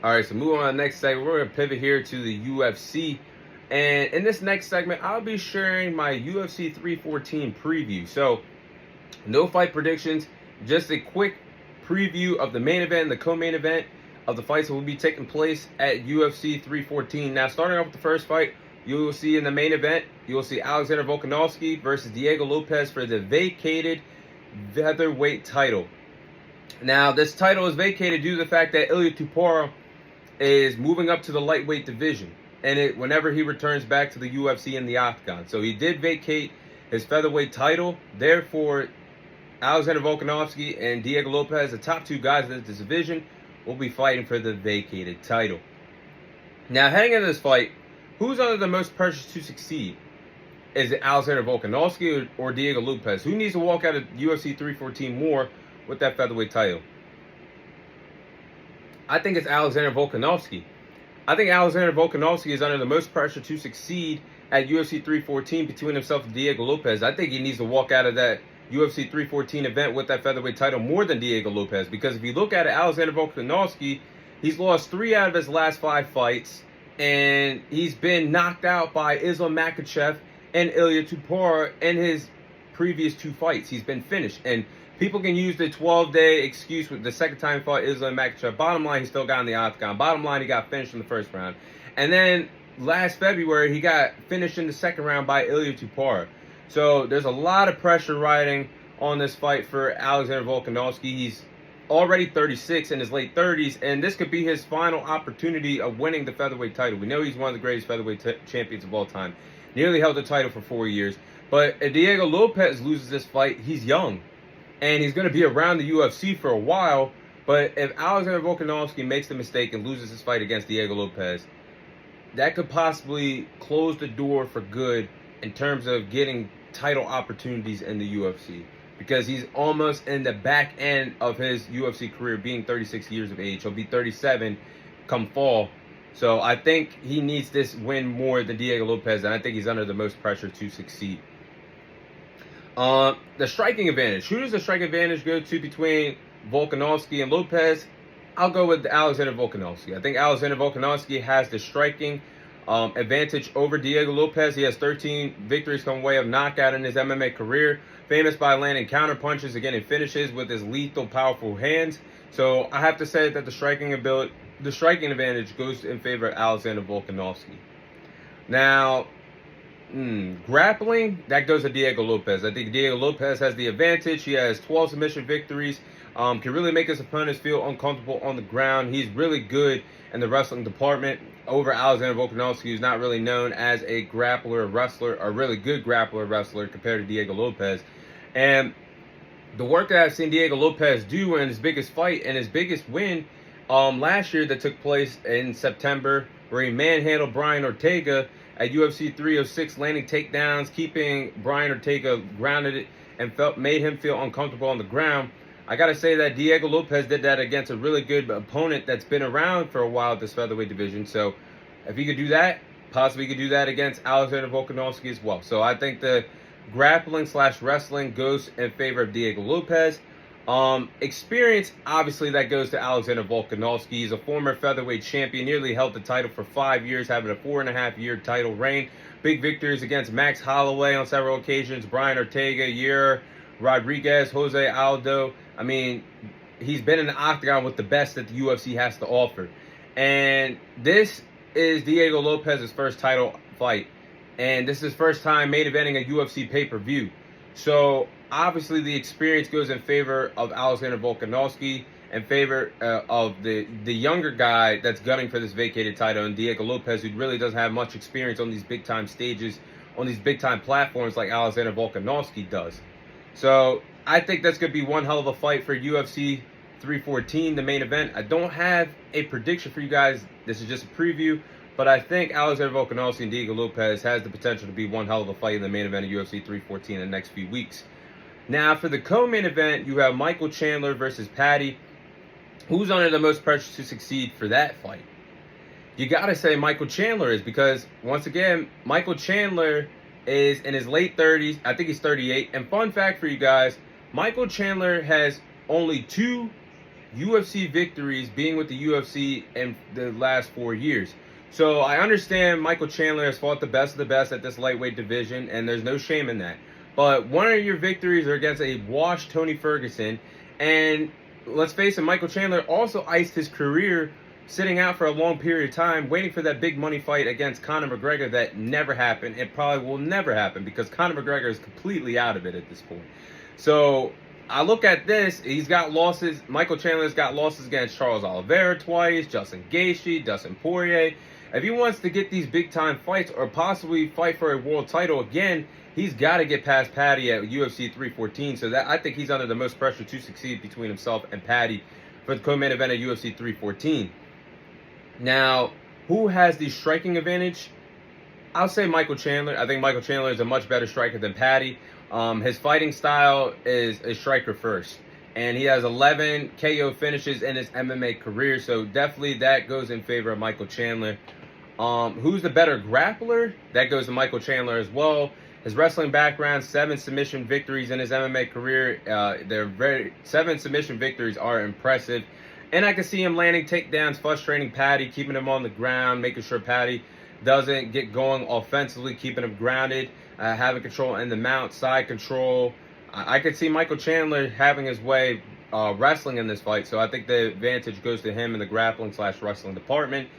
All right, so moving on to the next segment, we're going to pivot here to the UFC. And in this next segment, I'll be sharing my UFC 314 preview. So, no fight predictions, just a quick preview of the main event and the co-main event of the fights that will be taking place at UFC 314. Now, starting off with the first fight, you will see in the main event, you will see Alexander Volkanovski versus Diego Lopez for the vacated featherweight title. Now, this title is vacated due to the fact that Ilia Topuria is moving up to the lightweight division, and whenever he returns back to the UFC in the octagon. So he did vacate his featherweight title. Therefore, Alexander Volkanovski and Diego Lopez, the top two guys in this division, will be fighting for the vacated title. Now, heading into this fight, who's under the most pressure to succeed? Is it Alexander Volkanovski or Diego Lopez? Who needs to walk out of UFC 314 more with that featherweight title? I think it's Alexander Volkanovski. I think Alexander Volkanovski is under the most pressure to succeed at UFC 314 between himself and Diego Lopez. I think he needs to walk out of that UFC 314 event with that featherweight title more than Diego Lopez. Because if you look at it, Alexander Volkanovski, he's lost 3 out of his last 5 fights. And he's been knocked out by Islam Makhachev and Ilia Topuria in his previous 2 fights. He's been finished. And people can use the 12-day excuse with the second time he fought Islam Makhachev. Bottom line, he still got in the octagon. Bottom line, he got finished in the first round. And then last February, he got finished in the second round by Ilia Topuria. So there's a lot of pressure riding on this fight for Alexander Volkanovski. He's already 36 in his late 30s, and this could be his final opportunity of winning the featherweight title. We know he's one of the greatest featherweight champions of all time. Nearly held the title for 4 years. But if Diego Lopez loses this fight, he's young. And he's going to be around the UFC for a while. But if Alexander Volkanovski makes the mistake and loses his fight against Diego Lopez, that could possibly close the door for good in terms of getting title opportunities in the UFC. Because he's almost in the back end of his UFC career, being 36 years of age. He'll be 37 come fall. So I think he needs this win more than Diego Lopez, and I think he's under the most pressure to succeed. The striking advantage. Who does the striking advantage go to between Volkanovski and Lopez? I'll go with Alexander Volkanovski. I think Alexander Volkanovski has the striking advantage over Diego Lopez. He has 13 victories come way of knockout in his MMA career. Famous by landing counter punches, again, in finishes with his lethal, powerful hands. So I have to say that the striking advantage goes in favor of Alexander Volkanovski. Now, grappling, that goes to Diego Lopez. I think Diego Lopez has the advantage. He has 12 submission victories. Can really make his opponents feel uncomfortable on the ground. He's really good in the wrestling department over Alexander Volkanovski, who's not really known as a grappler wrestler, a really good grappler wrestler compared to Diego Lopez. And the work that I've seen Diego Lopez do in his biggest fight and his biggest win last year that took place in September, where he manhandled Brian Ortega at UFC 306, landing takedowns, keeping Brian Ortega grounded and made him feel uncomfortable on the ground. I got to say that Diego Lopez did that against a really good opponent that's been around for a while at this featherweight division. So if he could do that, possibly he could do that against Alexander Volkanovski as well. So I think the grappling/wrestling goes in favor of Diego Lopez. Experience, obviously, that goes to Alexander Volkanovski. He's a former featherweight champion, nearly held the title for 5 years, having a 4.5-year title reign. Big victories against Max Holloway on several occasions, Brian Ortega, Yair Rodriguez, Jose Aldo. I mean, he's been in the octagon with the best that the UFC has to offer. And this is Diego Lopez's first title fight. And this is his first time main eventing a UFC pay-per-view. So, obviously, the experience goes in favor of Alexander Volkanovski, in favor of the younger guy that's gunning for this vacated title, and Diego Lopez, who really doesn't have much experience on these big-time stages, on these big-time platforms like Alexander Volkanovski does. So, I think that's going to be one hell of a fight for UFC 314, the main event. I don't have a prediction for you guys. This is just a preview. But I think Alexander Volkanovski and Diego Lopez has the potential to be one hell of a fight in the main event of UFC 314 in the next few weeks. Now, for the co-main event, you have Michael Chandler versus Paddy. Who's under the most pressure to succeed for that fight? You got to say Michael Chandler is, because, once again, Michael Chandler is in his late 30s. I think he's 38. And fun fact for you guys, Michael Chandler has only 2 UFC victories being with the UFC in the last 4 years. So I understand Michael Chandler has fought the best of the best at this lightweight division, and there's no shame in that. But one of your victories are against a washed Tony Ferguson, and let's face it, Michael Chandler also iced his career sitting out for a long period of time, waiting for that big money fight against Conor McGregor that never happened. It probably will never happen because Conor McGregor is completely out of it at this point. So I look at this, he's got losses. Michael Chandler's got losses against Charles Oliveira twice, Justin Gaethje, Dustin Poirier. If he wants to get these big time fights or possibly fight for a world title again, he's got to get past Paddy at UFC 314. So that I think he's under the most pressure to succeed between himself and Paddy for the co-main event at UFC 314. Now, who has the striking advantage? I'll say Michael Chandler. I think Michael Chandler is a much better striker than Paddy. His fighting style is a striker first. And he has 11 KO finishes in his MMA career. So definitely that goes in favor of Michael Chandler. Who's the better grappler? That goes to Michael Chandler as well. His wrestling background, 7 submission victories in his MMA career. 7 submission victories are impressive. And I can see him landing takedowns, frustrating Paddy, keeping him on the ground, making sure Paddy doesn't get going offensively, keeping him grounded, having control in the mount, side control. I could see Michael Chandler having his way wrestling in this fight. So I think the advantage goes to him in the grappling/wrestling department.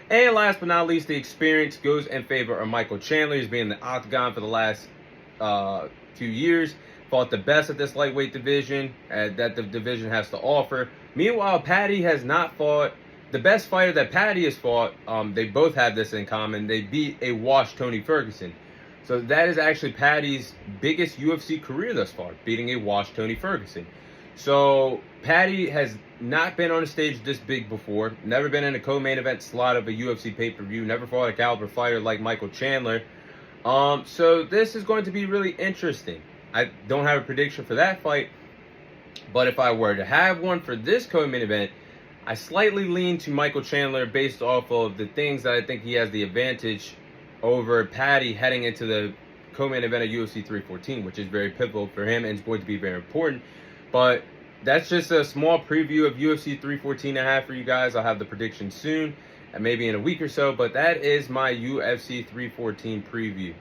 And last but not least, the experience goes in favor of Michael Chandler. He's been in the octagon for the last 2 years. Fought the best at this lightweight division that the division has to offer. Meanwhile, Paddy has not fought. The best fighter that Paddy has fought, they both have this in common. They beat a washed Tony Ferguson. So that is actually Paddy's biggest UFC career thus far, beating a washed Tony Ferguson. So Paddy has not been on a stage this big before, never been in a co-main event slot of a UFC pay-per-view, never fought a caliber fighter like Michael Chandler. So this is going to be really interesting. I don't have a prediction for that fight, but if I were to have one for this co-main event, I slightly lean to Michael Chandler based off of the things that I think he has the advantage over Paddy heading into the co-main event of UFC 314, which is very pivotal for him and is going to be very important. But that's just a small preview of UFC 314 I have for you guys. I'll have the prediction soon, and maybe in a week or so, but that is my UFC 314 preview.